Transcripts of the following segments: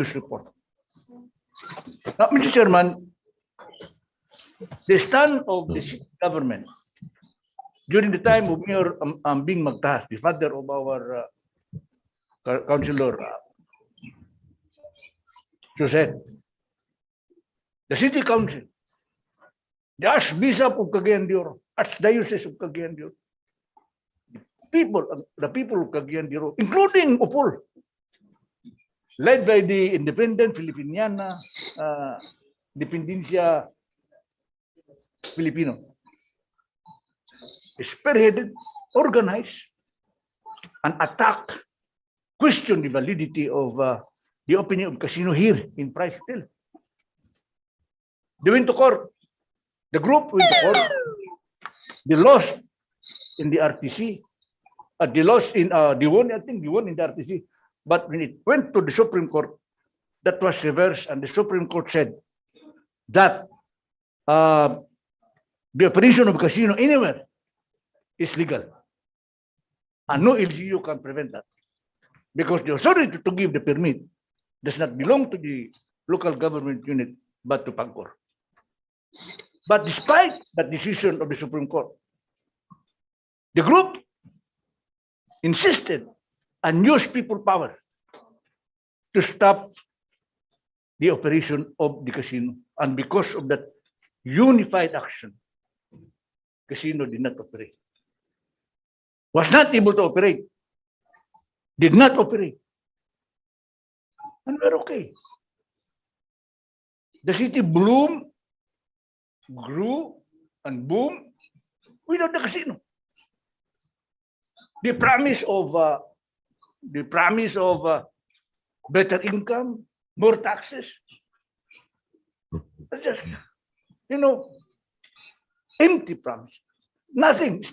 news report. Now, Mr. Chairman, the stand of the city government during the time of Mayor Bing Magtahas, the father of our councilor Jose, the city council, the Archbishop of Cagayan de Oro, Archdiocese of Cagayan de Oro, the people of Cagayan de Oro, including Opol, led by the Independent Filipiniana Dependencia Filipino, spearheaded, organized, and attacked, questioned the validity of the opening of casino here in Price Hill. They went to court. The group went to court. They lost in the RTC. They lost in they won. I think they won in the RTC. But when it went to the Supreme Court, that was reversed, and the Supreme Court said that the operation of casino anywhere is legal, and no LGU can prevent that, because the authority to give the permit does not belong to the local government unit, but to PAGCOR. But despite that decision of the Supreme Court, the group insisted and used people power to stop the operation of the casino. And because of that unified action, casino did not operate. Was not able to operate. Did not operate. And we're okay. The city bloomed, grew, and boomed without the casino. The promise of better income, more taxes, just, empty promise. Nothing.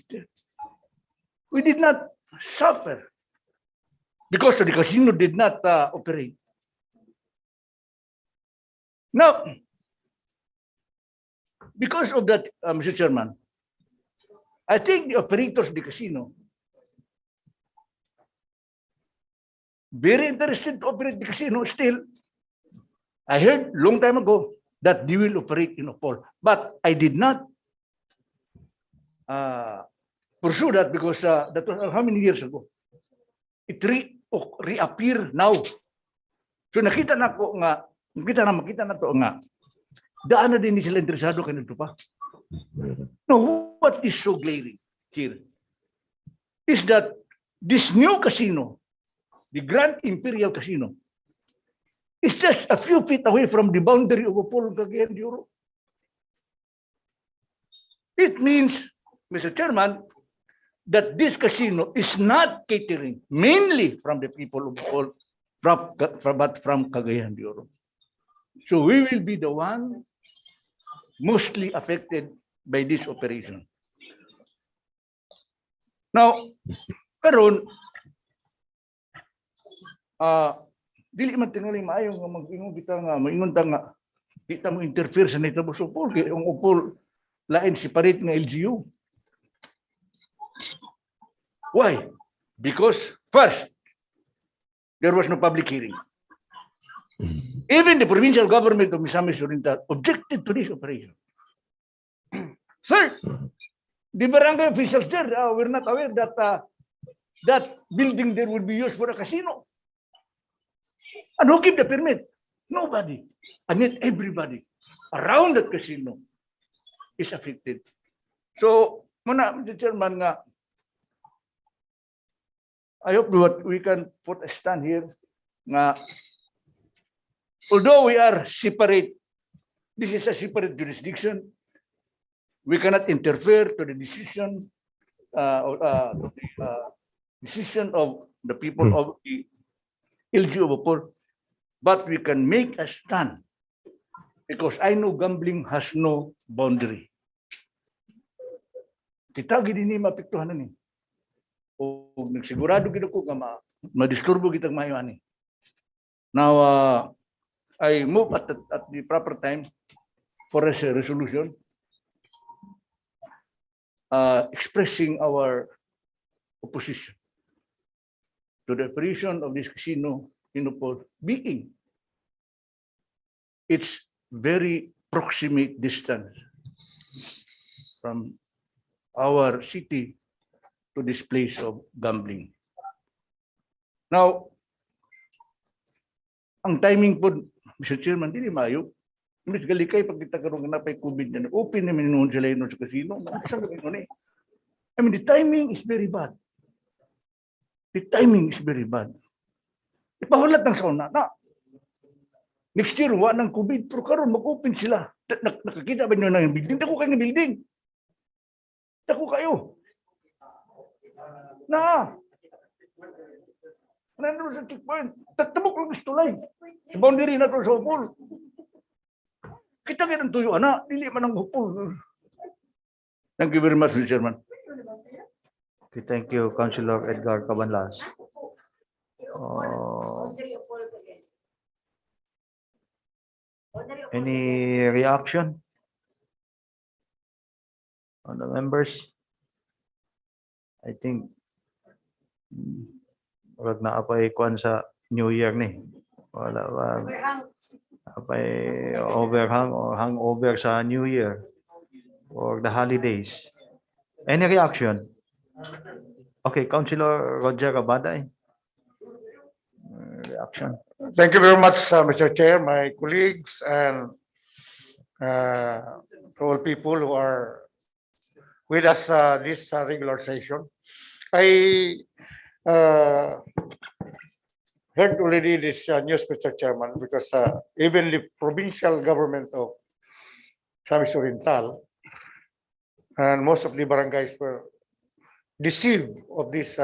We did not suffer because the casino did not operate. Now, because of that, Mr. Chairman, I think the operators of the casino very interested to operate the casino still. I heard long time ago that they will operate in Opol, but I did not pursue that because that was how many years ago? It reappear now. So makita na to nga. Daan na din sila interesado kanito pa. No, what is so glaring here is that this new casino, the Grand Imperial Casino, is just a few feet away from the boundary of Opol Cagayan de Oro. It means, Mr. Chairman, that this casino is not catering mainly from the people of Opol, but from Cagayan de Oro. So we will be the one mostly affected by this operation. Now, karon dili man tingali maayo nga mag-ingon kita nga maingon ta nga kita mo interfere sa nitabo sa Opol kay ang Opol lain separate nga LGU. Why? Because first, there was no public hearing. Even the provincial government of Misamis Oriental objected to this operation. Third, the barangay officials there were not aware that that building there would be used for a casino. And who gave the permit? Nobody. And yet everybody around that casino is affected. So, muna, Mr. Chairman, nga, I hope that we can put a stand here nga, although we are separate, this is a separate jurisdiction, we cannot interfere to the decision decision of the people of the LGU of Opol, but we can make a stand because I know gambling has no boundary. Kita gid ni mapektuhan ni. O nagsigurado gid ko nga ma-disturbo kitag maayo ani. Now I move at the proper time for a resolution expressing our opposition to the operation of this casino in Opol being it's very proximate distance from our city to this place of gambling. Now, ang timing po, Mr. Chairman, hindi maayo. Mas galikay pag kita karoon na pa COVID na open naman noon sila yun sa casino. I mean, the timing is very bad. The timing is very bad. Ipahulat ng sauna na. Next year, wala ng COVID, pero karoon mag-open sila. Nakakita ba nyo na yung building? Dako kayo ng building. Dako kayo. Na. Nandun sa checkpoint. Tatabok lang gusto tulay. Sa boundary na ito sa upol. Kita kayo ng tuyo, anak. Dili man ang upol. Thank you very much, Mr. Chairman. Okay, thank you, Councilor Edgar Cabanlas. Any reaction on the members? I think wag na apay kuan sa New Year ni. Wala ba apay overhang or hangover sa New Year or the holidays. Any reaction? Okay, Councilor Roger Abaday. Reaction. Thank you very much, Mr. Chair, my colleagues, and to all people who are with us this regular session. I heard already this news, Mr. Chairman, because even the provincial government of Camarines Oriental and most of the barangays were deceived of this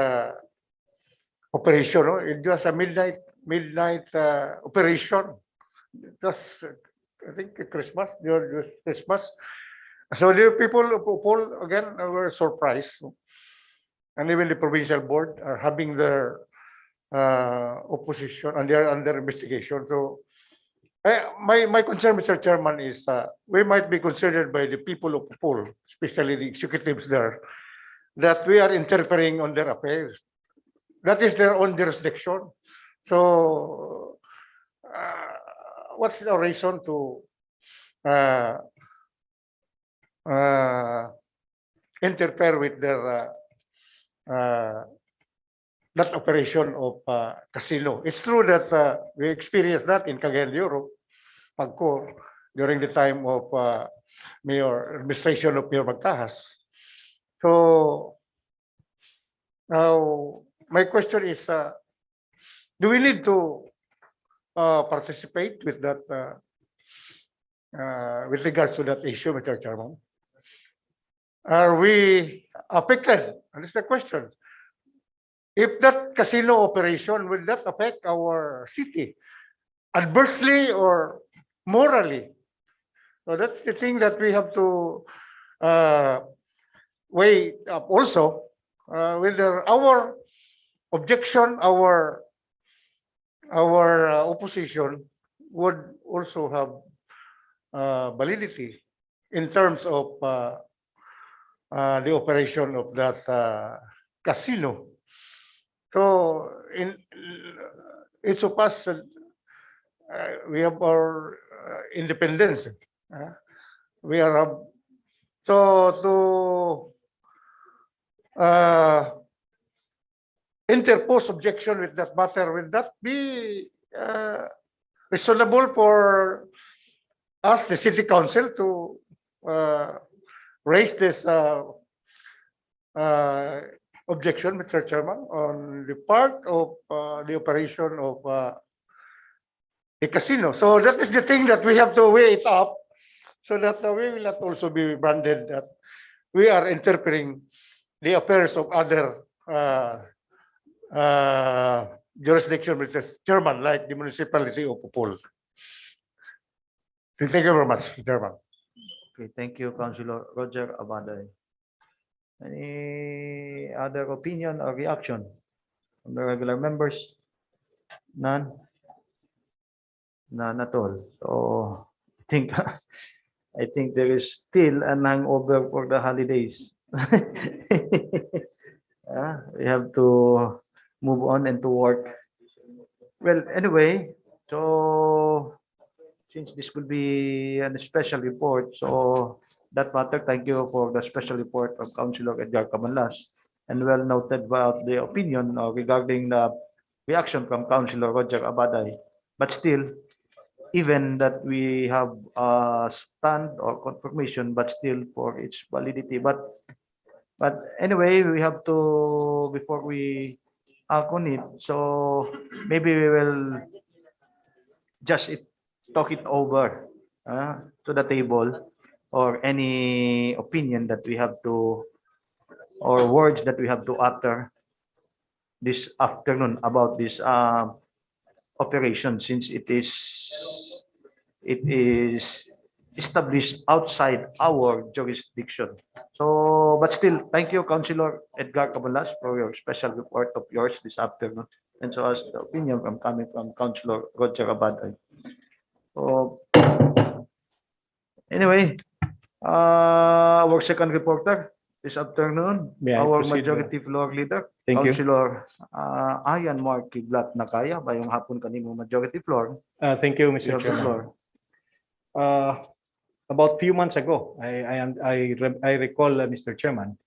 operation. No? It was a midnight operation. It was, I think, Christmas. Christmas. So the people of Upol again were surprised, and even the provincial board are having their opposition and they are under investigation. So my concern, Mr. Chairman, is we might be considered by the people of Upol, especially the executives there, that we are interfering on their affairs. That is their own jurisdiction. So, what's the reason to interfere with their that operation of casino? It's true that we experienced that in Cagayan de Oro, Pagcor, during the time of administration of Mayor Magtahas. So now my question is, do we need to participate with that with regards to that issue, Mr. Chairman? Are we affected? And this is the question. If that casino operation, will that affect our city adversely or morally? So that's the thing that we have to weigh up also, whether our objection, our opposition would also have validity in terms of the operation of that casino. So each of us, we have our independence. We are so to interpose objection with that matter. Will that be reasonable for us, the city council, to raise this objection, Mr. Chairman, on the part of the operation of the casino? So that is the thing that we have to weigh it up, so that we will not also be branded that we are interpreting the affairs of other jurisdiction, Mr. Chairman, like the municipality of Upol. Thank you very much, Mr. Chairman. Okay, thank you, Councilor Roger Abaday. Any other opinion or reaction from the regular members? None? None at all. So I think I think there is still an hangover for the holidays. We have to move on and to work. Well, anyway, so since this will be a special report, so that matter, thank you for the special report of Councilor Edgar Cabanlas, and well noted about the opinion regarding the reaction from Councilor Roger Abaday. But still, even that we have a stand or confirmation, but still for its validity. But anyway, we have to, before we act on it, so maybe we will just talk it over to the table, or any opinion that we have to, or words that we have to utter this afternoon about this operation, since it is established outside our jurisdiction. So, but still, thank you, Councilor Edgar Cabanlas, for your special report of yours this afternoon, and so as the opinion coming from Councilor Roger Abaday. So, anyway, our second reporter this afternoon, May I our proceed, majority floor leader, Thank you. Councilor Ayan Mark Kiblat Nakaya, bayong hapon kanimo majority floor. Thank you, You Mr. have the Chairman. floor. About few months ago, I recall, Mr. Chairman,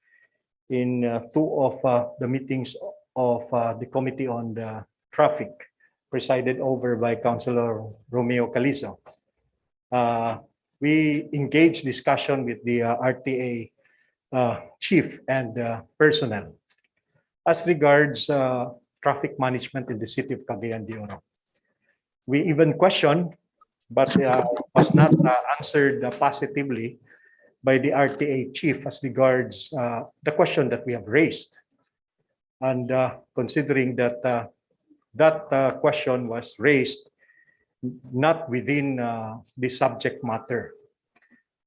in two of the meetings of the Committee on the Traffic, presided over by Councilor Romeo Calizo, we engaged discussion with the RTA chief and personnel as regards traffic management in the city of Cagayan de Oro. We even questioned, but was not answered positively by the RTA chief as regards the question that we have raised. And considering that that question was raised not within the subject matter.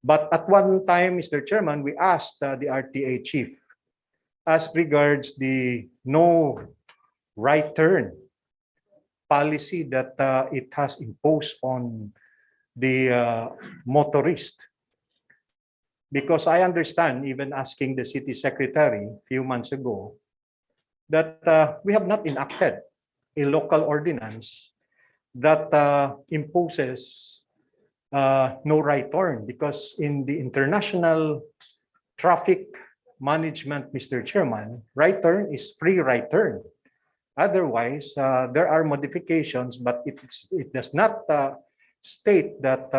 But at one time, Mr. Chairman, we asked the RTA chief as regards the no right turn policy that it has imposed on the motorist. Because I understand, even asking the city secretary a few months ago, that we have not enacted a local ordinance that imposes no right turn, because in the international traffic management, Mr. Chairman, right turn is free right turn. Otherwise, there are modifications, but it does not state that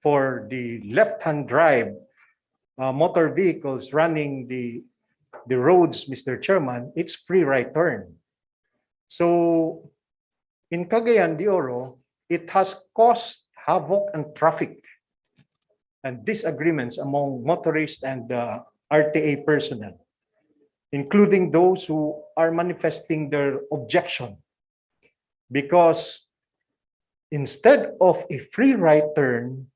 for the left-hand drive motor vehicles running the roads, Mr. Chairman, it's free right turn. So in Cagayan de Oro, it has caused havoc and traffic and disagreements among motorists and RTA personnel, including those who are manifesting their objection, because instead of a free right turn,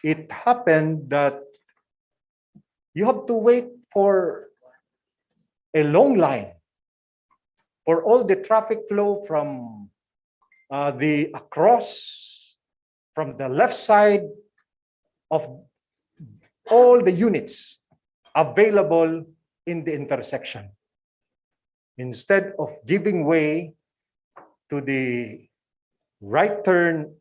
it happened that you have to wait for a long line for all the traffic flow from from the left side of all the units available in the intersection. Instead of giving way to the right turn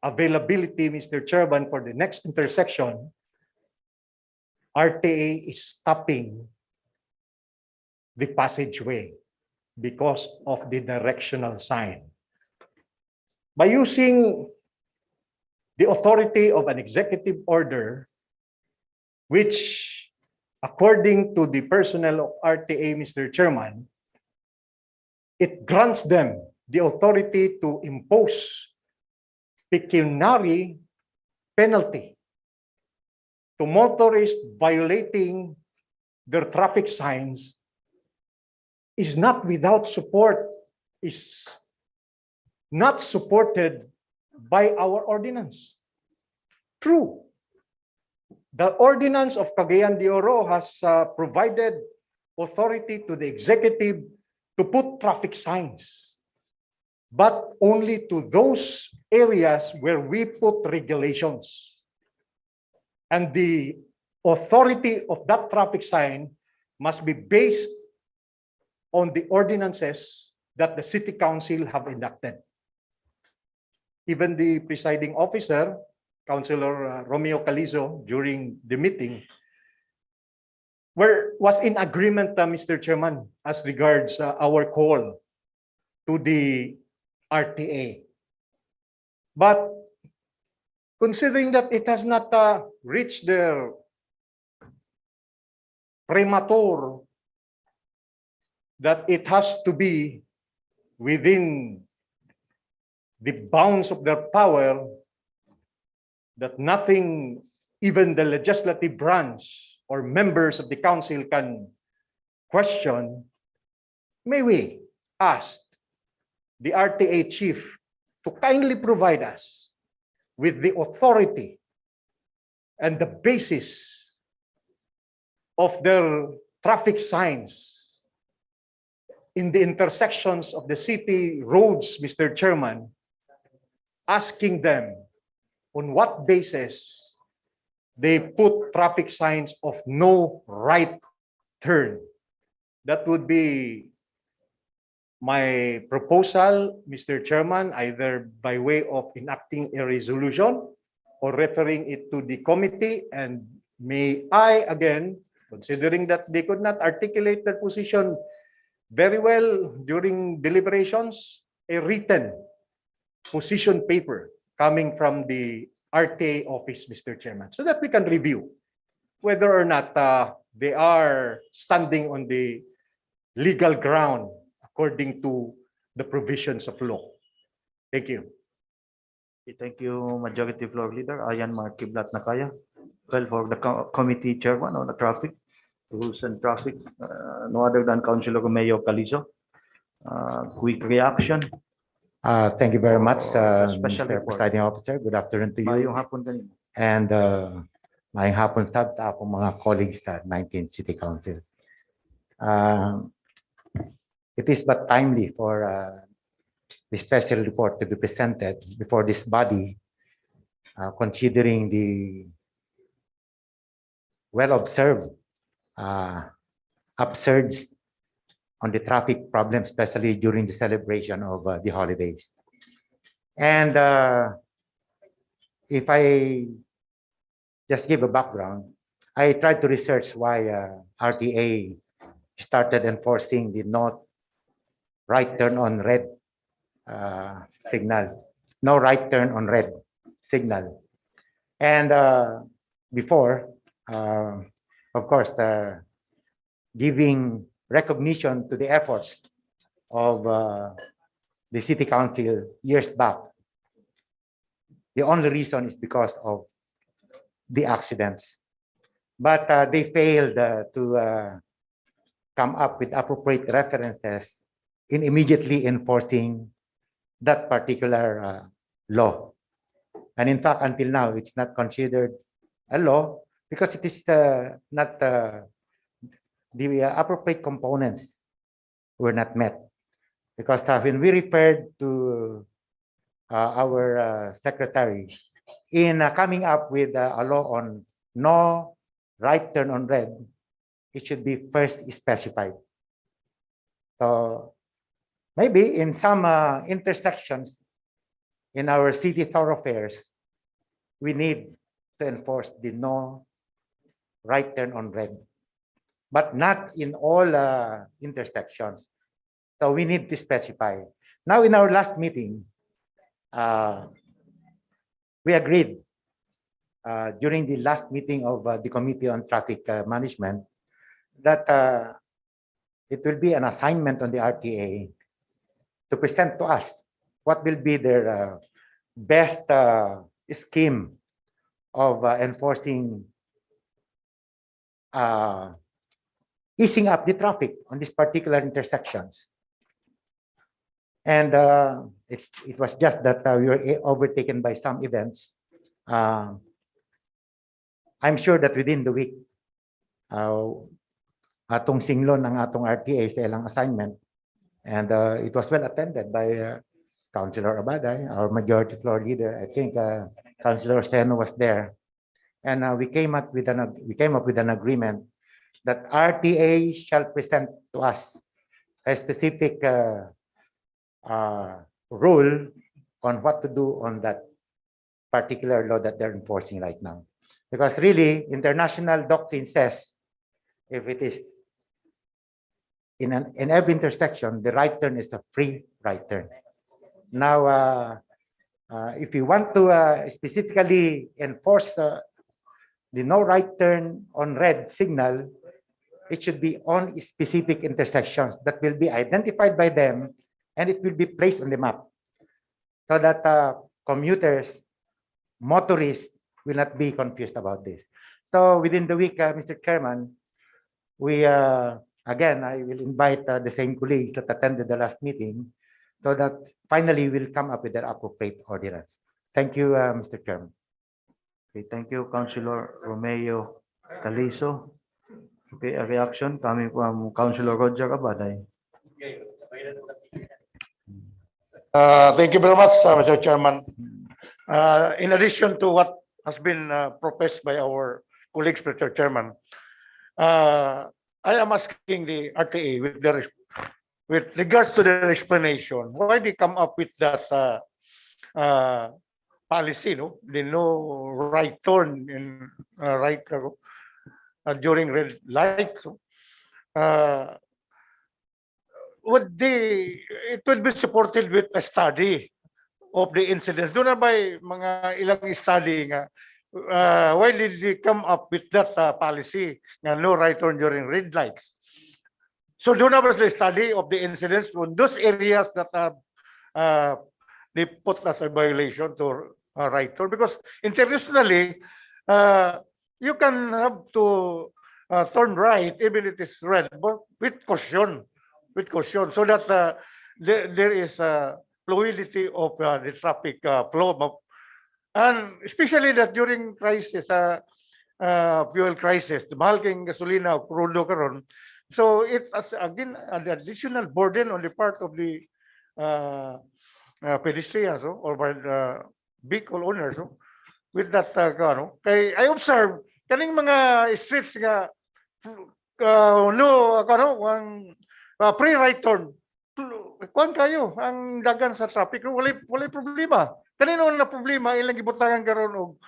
availability, Mr. Chairman, for the next intersection, RTA is stopping the passageway because of the directional sign. By using the authority of an executive order, which according to the personnel of RTA, Mr. Chairman, it grants them the authority to impose pecuniary penalty to motorists violating their traffic signs, is not without support, is not supported by our ordinance. True, the ordinance of Cagayan de Oro has provided authority to the executive to put traffic signs, but only to those areas where we put regulations. And the authority of that traffic sign must be based on the ordinances that the city council have enacted. Even the presiding officer Councilor Romeo Calizo during the meeting was in agreement, Mr. Chairman, as regards our call to the RTA. But considering that it has not reached their premature, that it has to be within the bounds of their power, that nothing, even the legislative branch or members of the council can question, may we ask the RTA chief to kindly provide us with the authority and the basis of their traffic signs in the intersections of the city roads, Mr. Chairman, asking them on what basis they put traffic signs of no right turn. That would be my proposal, Mr. Chairman, either by way of enacting a resolution or referring it to the committee. And may I, again, considering that they could not articulate their position very well during deliberations, a written position paper coming from the RTA office, Mr. Chairman, so that we can review whether or not they are standing on the legal ground according to the provisions of law. Thank you. Okay, thank you, Majority Floor Leader Ayan Marquiblat Nakaya. Well, for the committee chairman on the traffic, rules and traffic, no other than Councilor Romeo Calizo. Quick reaction. Thank you very much, Special Mr. report. Presiding Officer. Good afternoon to you. Mayong hapon kanina. And may hapon sa akong mga colleagues sa 19th City Council. It is but timely for the special report to be presented before this body, considering the well-observed upsurge on the traffic problem, especially during the celebration of the holidays. And if I just give a background, I tried to research why RTA started enforcing the no right turn on red signal, no right turn on red signal. And before, of course, giving recognition to the efforts of the City Council years back. The only reason is because of the accidents. But they failed to come up with appropriate references in immediately enforcing that particular law. And in fact, until now, it's not considered a law because it is not the appropriate components were not met. Because when we referred to our secretary in coming up with a law on no right turn on red, it should be first specified. So maybe in some intersections in our city thoroughfares, we need to enforce the no right turn on red, but not in all intersections. So we need to specify. Now, in our last meeting, we agreed during the last meeting of the Committee on Traffic Management that it will be an assignment on the RTA to present to us what will be their best scheme of enforcing, easing up the traffic on these particular intersections. And it was just that we were overtaken by some events. I'm sure that within the week, atong singlon ang atong RTA sa ilang assignment, and it was well attended by Councilor Abaday, our majority floor leader. I think Councilor Steno was there, and we came up with an agreement that RTA shall present to us a specific rule on what to do on that particular law that they're enforcing right now. Because really, international doctrine says if it is in every intersection, the right turn is a free right turn. Now, if you want to specifically enforce the no right turn on red signal, it should be on specific intersections that will be identified by them, and it will be placed on the map so that commuters, motorists will not be confused about this. So within the week, Mr. Chairman, we again, I will invite the same colleagues that attended the last meeting so that finally we'll come up with an appropriate ordinance. Thank you, Mr. Chairman. Okay, thank you, Councilor Romeo Calizo. Okay, a reaction coming from Councilor Roger Abaday. Thank you very much, Mr. Chairman. In addition to what has been professed by our colleagues, Mr. Chairman, I am asking the RTA with regards to their explanation, why they come up with that policy, no, the no right turn in during red light. So, it would be supported with a study of the incidents. Doon na ba mga ilang study nga why did they come up with that policy nga no right turn during red lights? So doon na ba the study of the incidents on those areas that they put as a violation to right turn? Because internationally, you can have to turn right even if it is red, but with caution, so that there is fluidity of the traffic flow, and especially that during crisis, fuel crisis, the mahal king gasolina o crudo karon. So it as again an additional burden on the part of the pedestrians or by the vehicle owners. With that, kay I observe kaning mga streets nga free right turn. Kuan kayo ang dagan sa traffic, walay problema. Kanino na problema ilang gibutangan karon og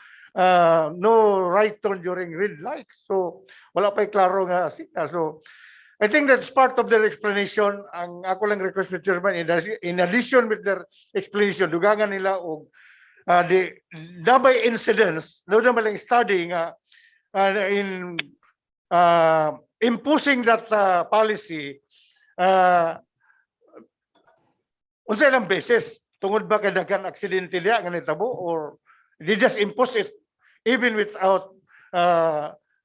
no right turn during red lights. So wala pa klaro nga signal. So I think that's part of their explanation. Ang ako lang request, Mr. Chairman, in addition with their explanation, dugangan nila og the dabay incidents, no naman lang study nga in imposing that policy unsa ilang beses tungod ba kay daghan aksidente diya nga nitabo, or they just impose it even without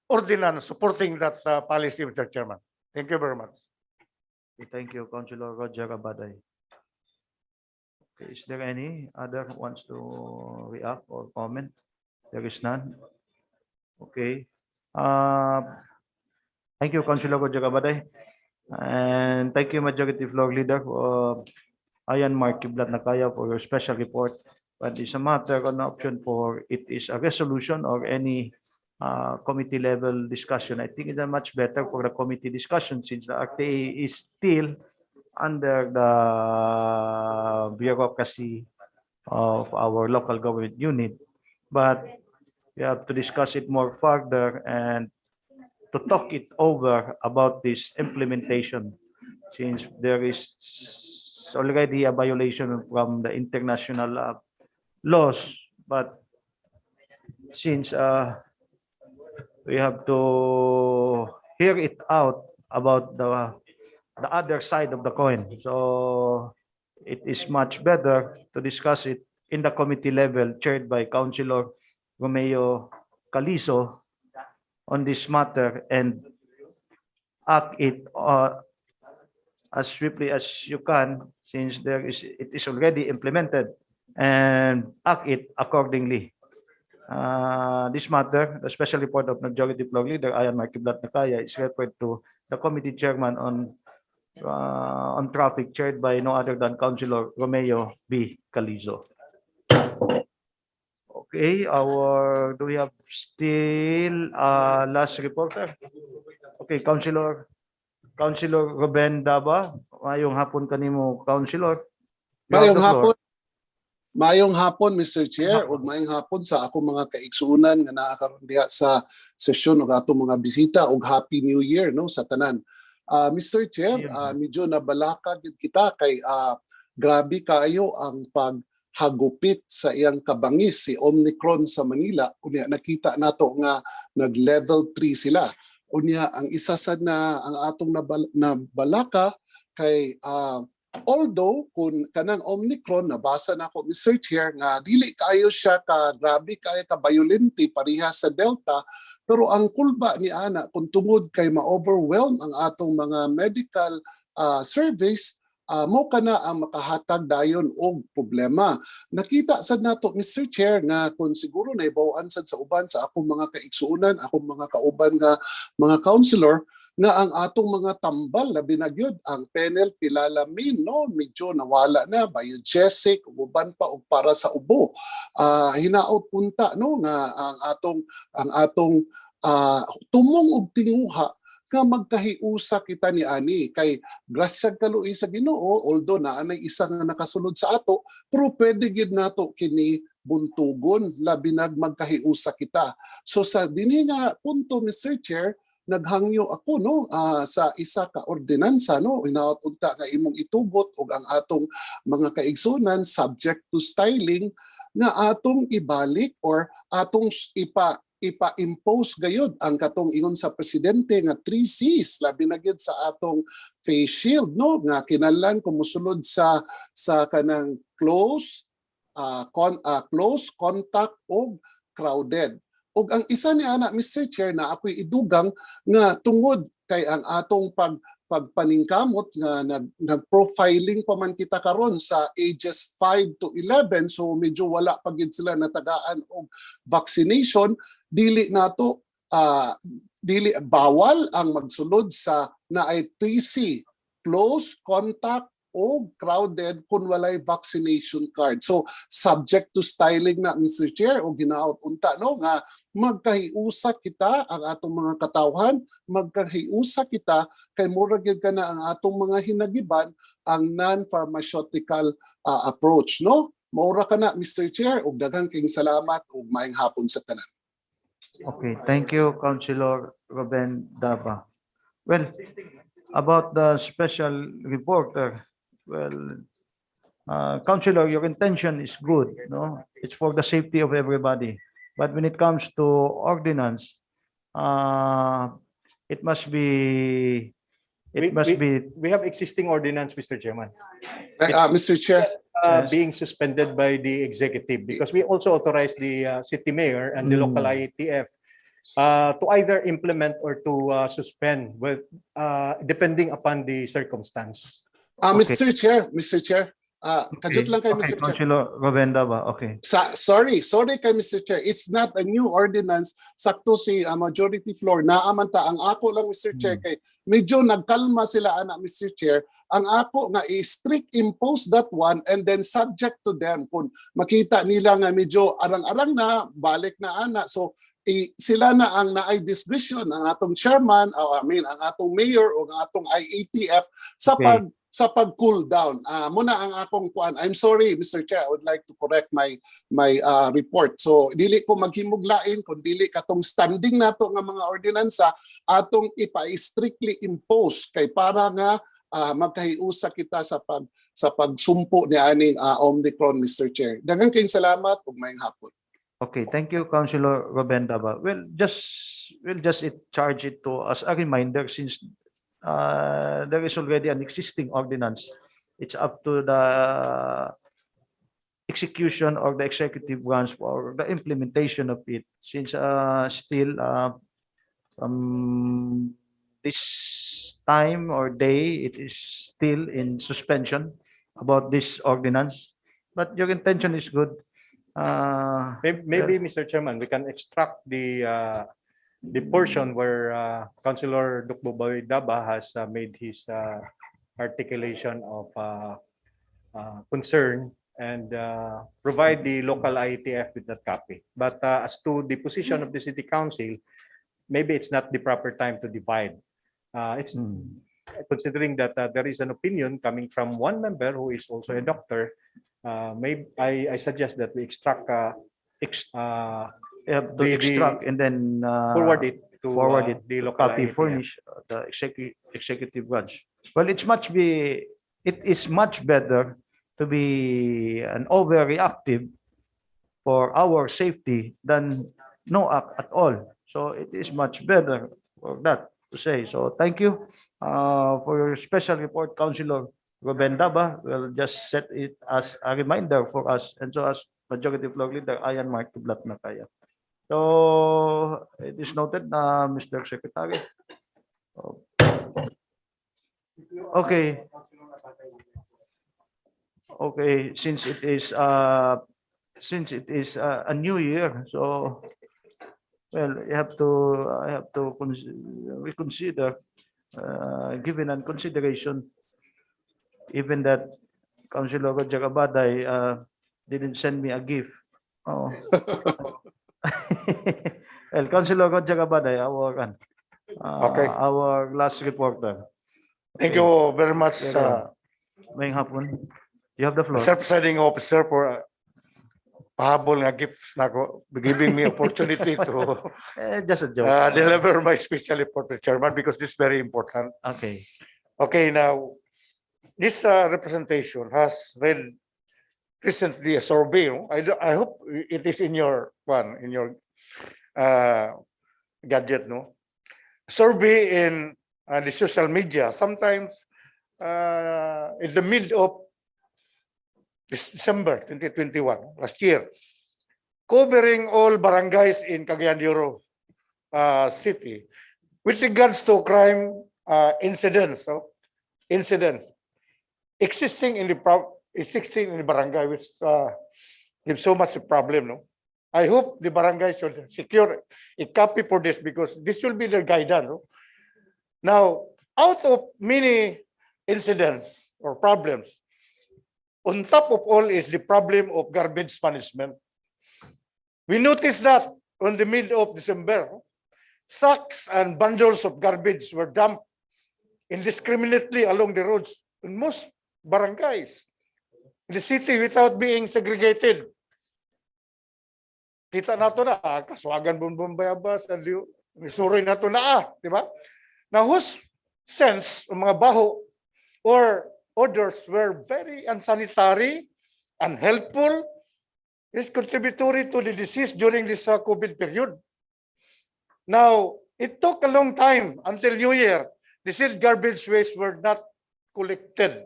ordinance supporting that policy, Mr. Chairman. Thank you very much. Okay, thank you, Councilor Roger Abaday. Okay, is there any other who wants to react or comment? There is none. Okay. Thank you, Councilor Roger Abaday. And thank you, Majority Floor Leader, Ayan Mark Kiblat Nakaya, for your special report. But it's a matter on option for it is a resolution or any committee level discussion. I think it's much better for the committee discussion since the RTA is still under the bureaucracy of our local government unit. But we have to discuss it more further and to talk it over about this implementation, since there is already a violation from the international laws. But since we have to hear it out about the other side of the coin, so it is much better to discuss it in the committee level chaired by Councilor Romeo Calizo on this matter and act it as swiftly as you can, since it is already implemented, and act it accordingly. This matter, the special report of Majority Floor Leader Ayan Mark Kiblat Nakaya, is referred to the committee chairman on traffic, chaired by no other than Councilor Romeo B. Calizo. Okay, do we have still last reporter? Okay, Councilor Ruben Daba, mayong hapon kanimo, Councilor. You have Mayong the floor. hapon. Maayong hapon, Mr. Chair, ug maayong hapon sa akong mga kaigsuonan nga naa karon diha sa sesyon ug atong mga bisita ug Happy New Year no sa tanan. Mr. Chair, medyo nabalaka gid kita kay grabe kaayo ang paghagupit sa iyang kabangis si Omicron sa Manila. Unya nakita nato nga nag-level 3 sila. Unya ang isa sad na ang atong nabalaka kay although kung kanang Omicron nabasa na ako Mr. Chair nga dili kaayo siya ka grabe kaayo ka violente parehas sa Delta, pero ang kulba ni ana kung tungod kay ma-overwhelm ang atong mga medical surveys, mo kana ang makahatag dayon og problema. Nakita sad nato Mr. Chair nga kung siguro naibaw-an sad sa uban sa akong mga kaigsuonan, akong mga kauban nga mga councilor, nga ang atong mga tambal labi na gyud ang phenylphylalamin no medyo nawala na, biogesic uban pa og para sa ubo. Hinaot punta no nga ang atong tumong og tinguha nga magkahiusa kita ni ani kay grasya kaluoy sa Ginoo, although naanay isa nga nakasulod sa ato, pero pwede gid nato kini buntugon labi nag magkahiusa kita. So sa dinhi nga punto Mr. Chair, naghangyo ako no sa isa ka ordinansa no hinaot unta nga imong itugot og ang atong mga kaigsunan subject to styling nga atong ibalik or atong ipa-impose gayud ang katong ingon sa presidente nga 3 Cs labi na gyud sa atong face shield no nga kinahanglan kumusulod sa kanang close contact og crowded. Og ang isa ni ana Mr. Chair na ako'y idugang nga tungod kay ang atong pagpaningkamot nga nag-profiling pa man kita karon sa ages 5 to 11, so medyo wala pa gid sila natagaan og vaccination, dili nato dili bawal ang magsulod sa naay 3C, close contact o crowded kung walay vaccination card. So subject to styling na Mr. Chair o ginaot unta no nga magkahiusa kita ang atong mga katawhan, magkahiusa kita kay murag gyud kana ang atong mga hinagiban ang non-pharmaceutical approach no. Maura kana Mr. Chair ug daghang kayong salamat ug maayong hapon sa tanan. Okay, thank you, Councilor Ruben Daba. Well, about the special reporter, well, Councilor, your intention is good, no? It's for the safety of everybody. But when it comes to ordinance, it must be, We have existing ordinance, Mr. Chairman, Mr. Chair, being suspended by the executive because we also authorize the city mayor and the local IETF to either implement or to suspend with depending upon the circumstance. Mr. Chair, kajut lang kay okay, Mr. Chair. Councilor Ruben Daba, okay. Sorry kay Mr. Chair. It's not a new ordinance. Sakto si majority floor. Naamanta ang ako lang Mr. Chair kay medyo nagkalma sila ana Mr. Chair. Ang ako nga i-strict impose that one and then subject to them kung makita nila nga medyo arang-arang na balik na ana. So sila na ang naay discretion ang atong chairman, ang atong mayor o ang atong IATF sa pag-cool down. Muna ang akong kuan. I'm sorry, Mr. Chair, I would like to correct my report. So dili ko maghimuglain kung dili katong standing nato nga mga ordinansa atong ipa-strictly impose kay para nga magkahiusa kita sa pagsumpo ni aning Omicron, Mr. Chair. Daghang kayong salamat ug maayong hapon. Okay, thank you, Councilor Ruben Daba. We'll just charge it to as a reminder since there is already an existing ordinance. It's up to the execution or the executive branch for the implementation of it. Since still this time or day, it is still in suspension about this ordinance. But your intention is good. Maybe, Mr. Chairman, we can extract the portion where Councilor Dukboboy Daba has made his articulation of concern and provide the local IETF with that copy. But as to the position of the City Council, maybe it's not the proper time to divide. It's considering that there is an opinion coming from one member who is also a doctor, I suggest that we extract, You have to The- extract and then forward it to forward it the to local copy IATF. furnish the executive branch. Well, it is much better to be an overreactive for our safety than no act at all. So it is much better for that to say. So thank you for your special report, Councilor Ruben Daba. We'll just set it as a reminder for us and so as Majority Floor Leader Ayan Mark Tublat na kaya. So it is noted, Mr. Secretary. Okay. Okay, since it is a new year, so well, I have to reconsider, given and consideration, even that Councilor Roger Abaday didn't send me a gift. Oh. Well, Councilor Roger Abaday, Okay. our last reporter. Thank you very much, Ngayong hapon. You have the floor. Mr. Presiding Officer, for pahabol nga gifts na ako, giving me opportunity to Just a joke. deliver my special report to Chairman because this is very important. Okay. Okay, now, this representation has read recently a survey. No? I hope it is in your gadget, no? Survey in the social media. Sometimes in the mid of December 2021, last year, covering all barangays in Cagayan de Oro City with regards to crime incidents existing in the barangay, which gives so much a problem. No, I hope the barangay should secure a copy for this because this will be their guidance. No? Now, out of many incidents or problems, on top of all is the problem of garbage management. We noticed that on the mid of December, sacks and bundles of garbage were dumped indiscriminately along the roads in most barangays in the city without being segregated. Kita nato na, Kasuagan, Bumbong, Bayabas, and Misuroy nato na, di ba? Now, whose sense of mga baho or odors were very unsanitary, unhelpful, is contributory to the disease during this COVID period. Now, it took a long time until New Year. The said garbage waste were not collected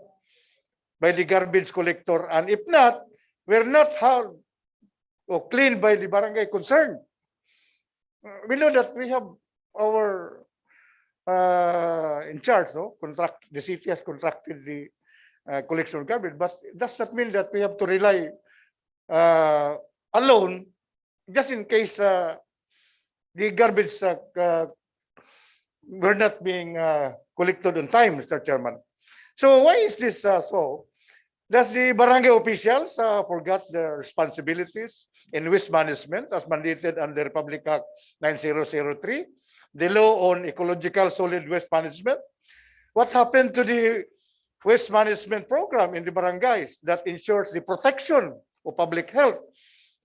by the garbage collector, and if not, were not held or cleaned by the barangay concerned. We know that we have our in charge, no? The city has contracted the collection of garbage, but it does not mean that we have to rely alone, just in case the garbage were not being collected on time, Mr. Chairman. So why is this so? Does the barangay officials forgot their responsibilities in waste management as mandated under Republic Act 9003, the law on ecological solid waste management? What happened to the waste management program in the barangays that ensures the protection of public health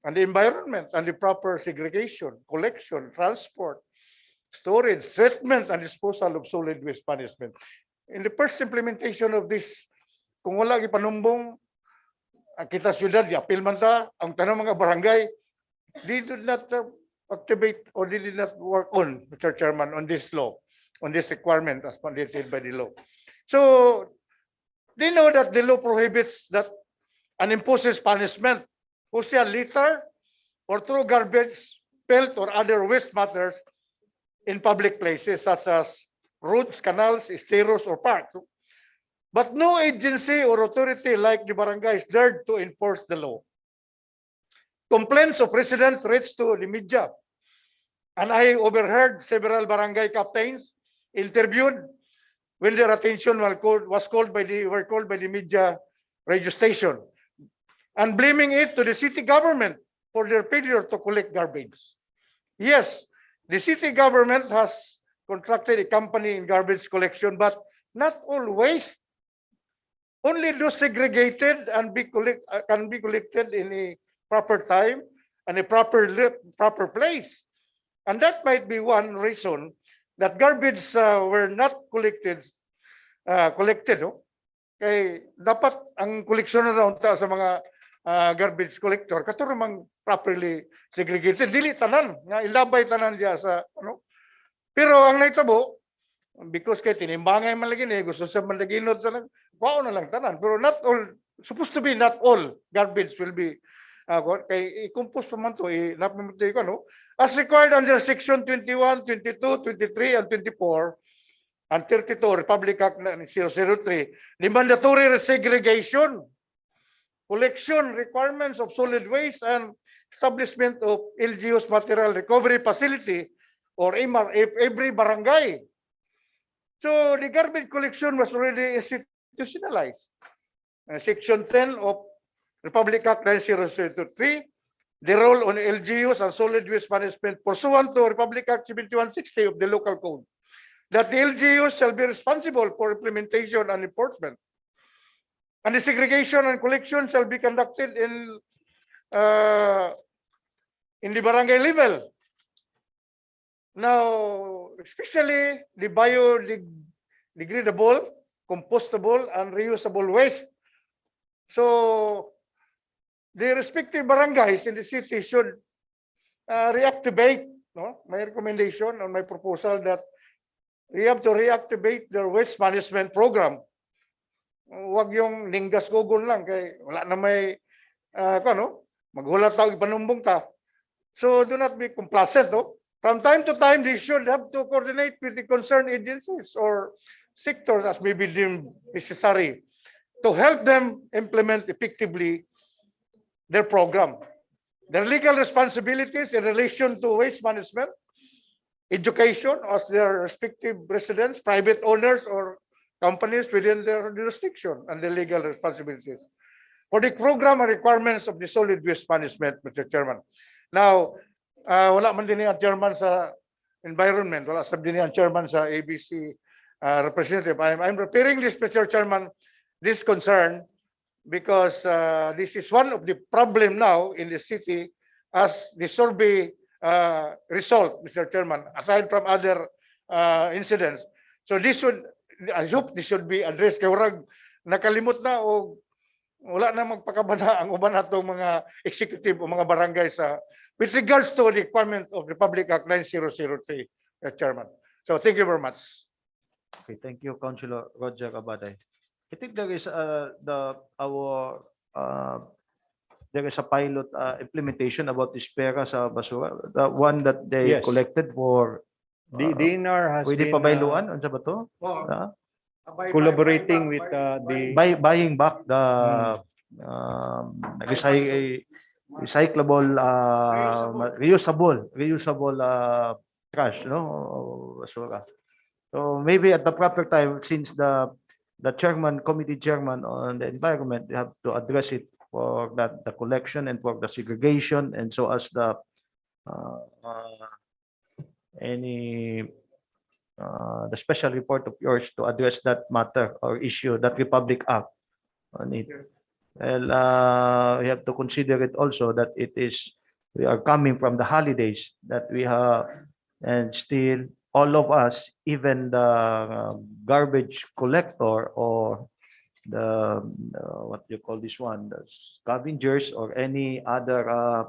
and the environment and the proper segregation, collection, transport, storage, treatment, and disposal of solid waste management? In the first implementation of this, kung wala gipanumbong kita syudad, apil man ta, ang tanang mga barangay, they did not activate or they did not work on, Mr. Chairman, on this law, on this requirement as mandated by the law. So they know that the law prohibits that and imposes punishment who shall litter or throw garbage, pelt, or other waste matters in public places such as roads, canals, esteros, or parks. But no agency or authority like the barangays dared to enforce the law. Complaints of residents reached to the media, and I overheard several barangay captains interviewed when their attention were called by the media radio station, and blaming it to the city government for their failure to collect garbage. Yes, the city government has contracted a company in garbage collection, but not all waste. Only those segregated and can be collected in a proper time and a proper place. And that might be one reason that garbage were not collected. No? Kay dapat ang koleksyon na raw ta sa mga garbage collector katuro mang properly segregated, dili tanan nga ilabay tanan diya sa ano. Pero ang naitabo, because kay tinimbangay man lagi ni gusto sa malaginod sa kuha na lang tanan, pero not all, supposed to be not all garbage will be kay i-compose pa man to napamatay ko no, as required under section 21, 22, 23 and 24 and 32 Republic Act 003, the mandatory segregation, collection requirements of solid waste and establishment of LGU's material recovery facility or every barangay. So the garbage collection was already institutionalized. Section 10 of Republic Act 9003, the role on LGUs and solid waste management pursuant to Republic Act 7160 of the local code, that the LGUs shall be responsible for implementation and enforcement. And the segregation and collection shall be conducted in the barangay level. Now, especially the biodegradable, compostable, and reusable waste. So, the respective barangays in the city should reactivate. No, my recommendation on my proposal that we have to reactivate their waste management program. Huwag yung linggas gugon lang kay wala na may maghulat tao ipanumbong ta. So do not be complacent. No? From time to time, they should have to coordinate with the concerned agencies or sectors as may be deemed necessary to help them implement effectively their program. Their legal responsibilities in relation to waste management, education as their respective residents, private owners, or companies within their jurisdiction and the legal responsibilities for the program and requirements of the solid waste management, Mr. Chairman. Now, wala man din ang chairman sa environment, wala sab din ang chairman sa ABC representative. I'm preparing this, Mr. Chairman, this concern because this is one of the problem now in the city as the survey result, Mr. Chairman, aside from other incidents. So this should, I hope this should be addressed. Kaya warag nakalimot na o wala na magpakabana ang uban atong mga executive o mga barangay sa with regards to the requirement of Republic Act 9003, Chairman. So thank you very much. Okay, thank you, Councilor Roger Abaday. I think there is there is a pilot implementation about this pera sa basura, the one that they Yes. collected for The DNR has pwede been pabayluan, ano ba to? collaborating with the Buying back the recyclable reusable trash, no, basura. So maybe at the proper time, since the committee chairman on the environment, they have to address it for that, the collection and for the segregation, and so as the the special report of yours to address that matter or issue, that Republic Act on it. Well, we have to consider it also that we are coming from the holidays that we have, and still all of us, even the garbage collector or the what you call this one, the scavengers or any other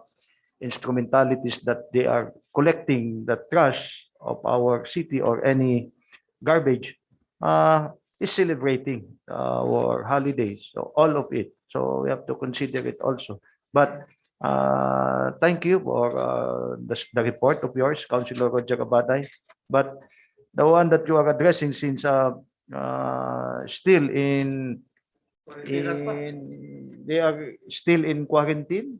instrumentalities that they are collecting the trash of our city or any garbage is celebrating our holidays. So all of it. So we have to consider it also. But thank you for the report of yours, Councilor Roger Abaday. But the one that you are addressing, since still they are still in quarantine,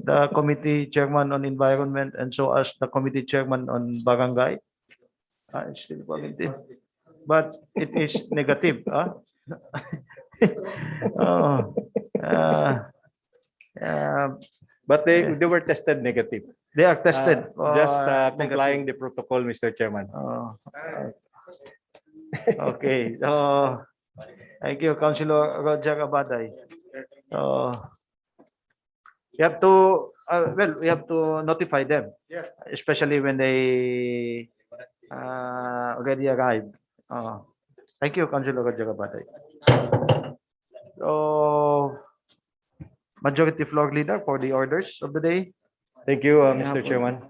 the committee chairman on environment and so as the committee chairman on barangay, still quarantine, but it is negative. but they were tested negative. They are tested. Just negative. complying the protocol, Mr. Chairman. Okay, thank you, Councilor Roger Abaday. So, you have to, we have to notify them. Yes. Especially when they already arrived. Thank you, Councilor Roger Abaday. So, Majority Floor Leader for the orders of the day. Thank you, Yeah, Mr. po. Chairman.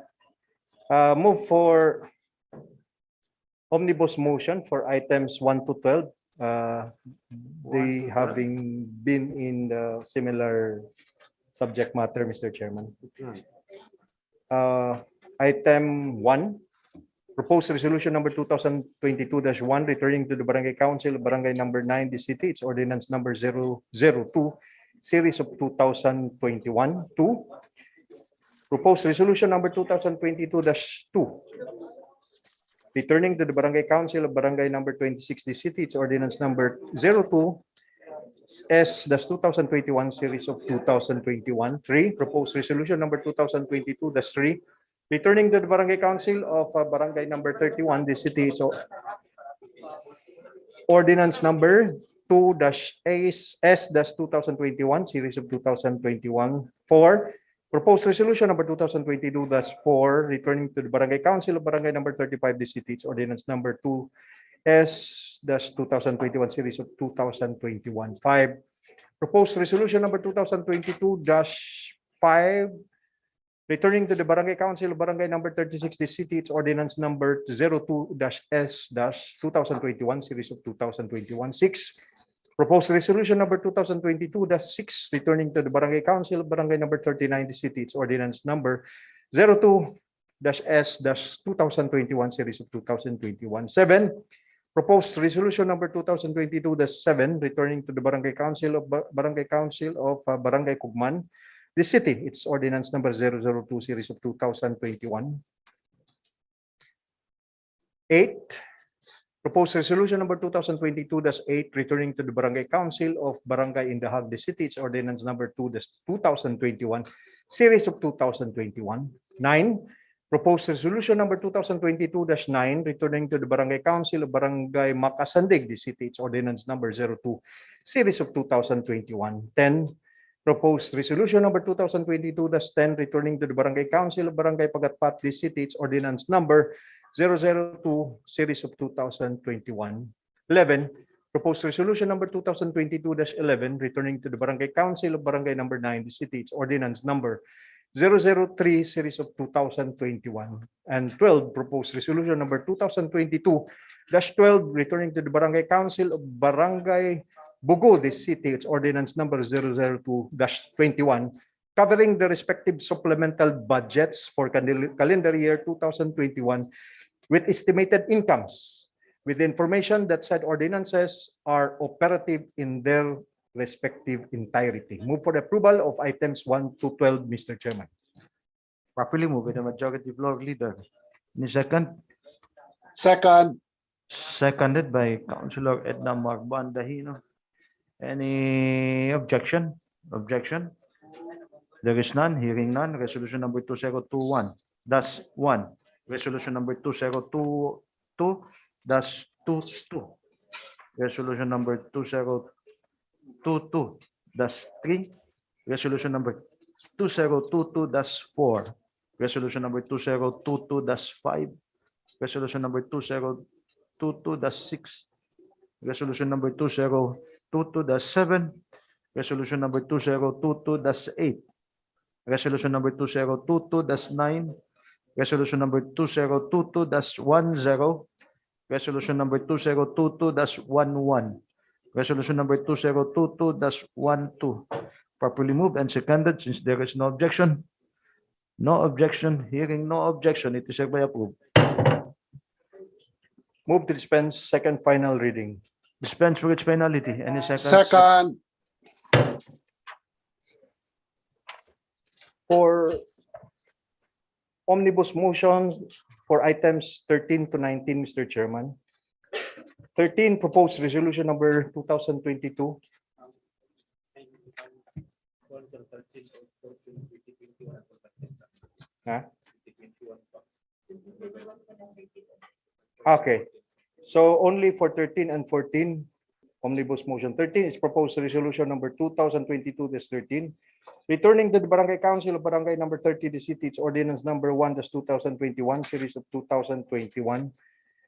Move for omnibus motion for items 1 to 12. They 1 to 12. having been in the similar subject matter, Mr. Chairman. Item 1, proposed resolution number 2022-1, returning to the Barangay Council, Barangay number 9, the city, its ordinance number 002, series of 2021. 2, proposed resolution number 2022-2, returning to the Barangay Council of Barangay number 26, the city, its ordinance number 02, S-2021 series of 2021. 3, proposed resolution number 2022-3, returning to the Barangay Council of Barangay number 31, the city, its ordinance number 2-S-2021 series of 2021. 4, proposed resolution number 2022-4, returning to the Barangay Council of Barangay number 35, the city, its ordinance number 2-S-2021 series of 2021. 5, proposed resolution number 2022-5, returning to the Barangay Council of Barangay number 36, the city, its ordinance number 02-S-2021 series of 2021. 6, proposed resolution number 2022-6, returning to the Barangay Council of Barangay number 39, the city, its ordinance number 02-S-2021 series of 2021. 7, proposed resolution number 2022-7, returning to the Barangay Council of Barangay Cugman, the city, its ordinance number 002 series of 2021. 8, proposed resolution number 2022-8, returning to the Barangay Council of Barangay Indahag, the city, its ordinance number 2-2021 series of 2021. 9, proposed resolution number 2022-9, returning to the Barangay Council of Barangay Makasandig, the city, its ordinance number 02 series of 2021. 10, proposed resolution number 2022-10, returning to the Barangay Council of Barangay Pagatpat, the city, its ordinance number 002 series of 2021. 11, proposed resolution number 2022-11, returning to the Barangay Council of Barangay number 9, the city, its ordinance number 003 series of 2021. And 12, proposed resolution number 2022-12, returning to the Barangay Council of Barangay Bugo, the city, its ordinance number 002-21, covering the respective supplemental budgets for calendar year 2021 with estimated incomes, with the information that said ordinances are operative in their respective entirety. Move for the approval of items 1 to 12, Mr. Chairman. Properly moved by the Majority Floor Leader. Any second? Second, Seconded by Councilor Edna Marban Dahino. Any objection? Objection? There is none. Hearing none. Resolution number 2021. That's 1. Resolution number 2022. That's 22. Resolution number 2022. That's 3. Resolution number 2022. That's 4. Resolution number 2022. That's 5. Resolution number 2022. That's 6. Resolution number 2022-7, resolution number 2022-8, resolution number 2022-9, resolution number 2022-10, resolution number 2022-11, resolution number 2022-12. Properly moved and seconded. Since there is no objection, hearing no objection, it is hereby approved. Move to dispense second final reading. Dispense with its finality. Any second? second, For omnibus motions for items 13 to 19, Mr. Chairman. 13, proposed resolution number 2022. Huh? Okay. So only for 13 and 14, omnibus motion. 13 is proposed resolution number 2022-13, returning to the Barangay Council of Barangay number 30, the city, its ordinance number 1-2021, series of 2021.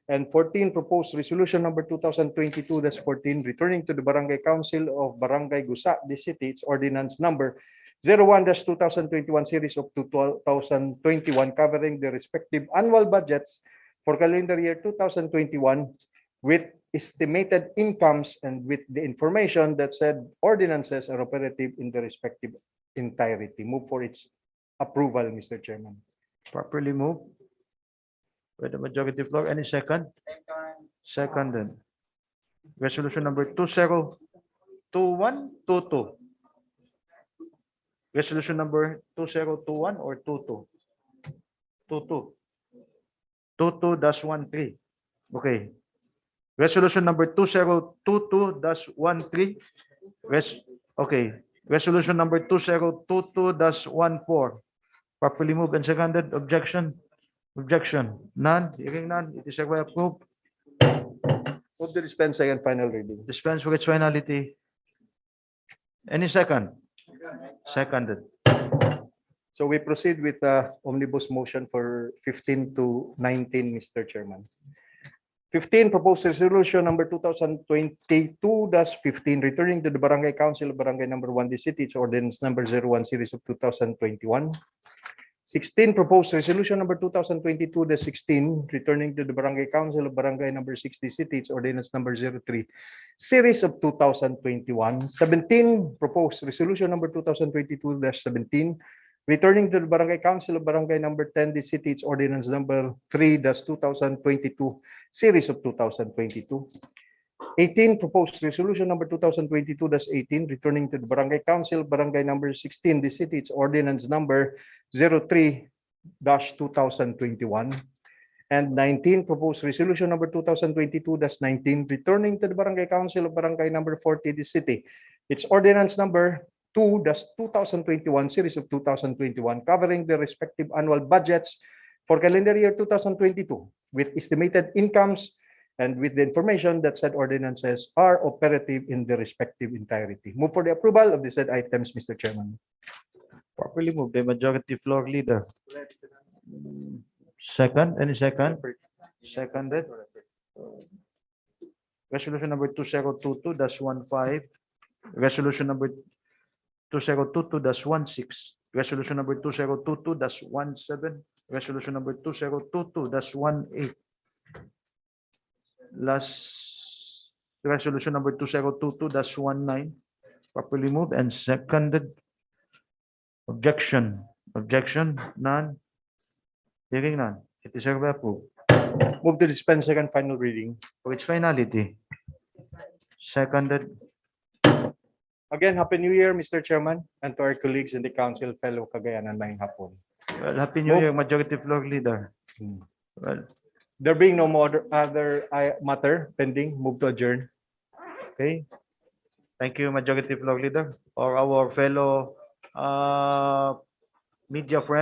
And 14, proposed resolution number 2022-14, returning to the Barangay Council of Barangay Gusa, the city, its ordinance number 01-2021, series of 2021, covering the respective annual budgets for calendar year 2021 with estimated incomes and with the information that said ordinances are operative in the respective entirety. Move for its approval, Mr. Chairman. Properly moved by the majority floor. Any second? Seconded. Resolution number 202122. Resolution number 2021 or 22? 22. 22-13. Okay. Resolution number 2022-13. Okay. Resolution number 2022-14. Properly moved and seconded. Objection? Objection? None? Hearing none, it is hereby approved. Move to dispense second final reading. Dispense with its finality. Any second? Seconded. So we proceed with omnibus motion for 15 to 19, Mr. Chairman. 15, proposed resolution number 2022-15, returning to the Barangay Council of Barangay number 1, the city, its ordinance number 01, series of 2021. 16, proposed resolution number 2022-16, returning to the Barangay Council of Barangay number 60, city, its ordinance number 03, series of 2021. 17, proposed resolution number 2022-17, returning to the Barangay Council of Barangay number 10, the city, its ordinance number 3-2022, series of 2022. 18, proposed resolution number 2022-18, returning to the Barangay Council, Barangay number 16, the city, its ordinance number 03-2021. And 19, proposed resolution number 2022-19, returning to the Barangay Council of Barangay number 40, the city, its ordinance number 2-2021, series of 2021, covering the respective annual budgets for calendar year 2022 with estimated incomes and with the information that said ordinances are operative in the respective entirety. Move for the approval of the said items, Mr. Chairman. Properly moved by majority floor leader. Second, any second? Seconded. Resolution number 2022-15. Resolution number 2022-16. Resolution number 2022-17. Resolution number 2022-18. Last resolution number 2022-19. Properly moved and seconded. Objection? Objection? None? Hearing none. It is hereby approved. Move to dispense second final reading. For its finality. Seconded. Again, Happy New Year, Mr. Chairman, and to our colleagues in the council, fellow Cagayanan, Mayang Hapon. Well, Happy New Year, majority floor leader. Well, There being no more other matter pending, move to adjourn. okay. Thank you, majority floor leader, or our fellow media friends.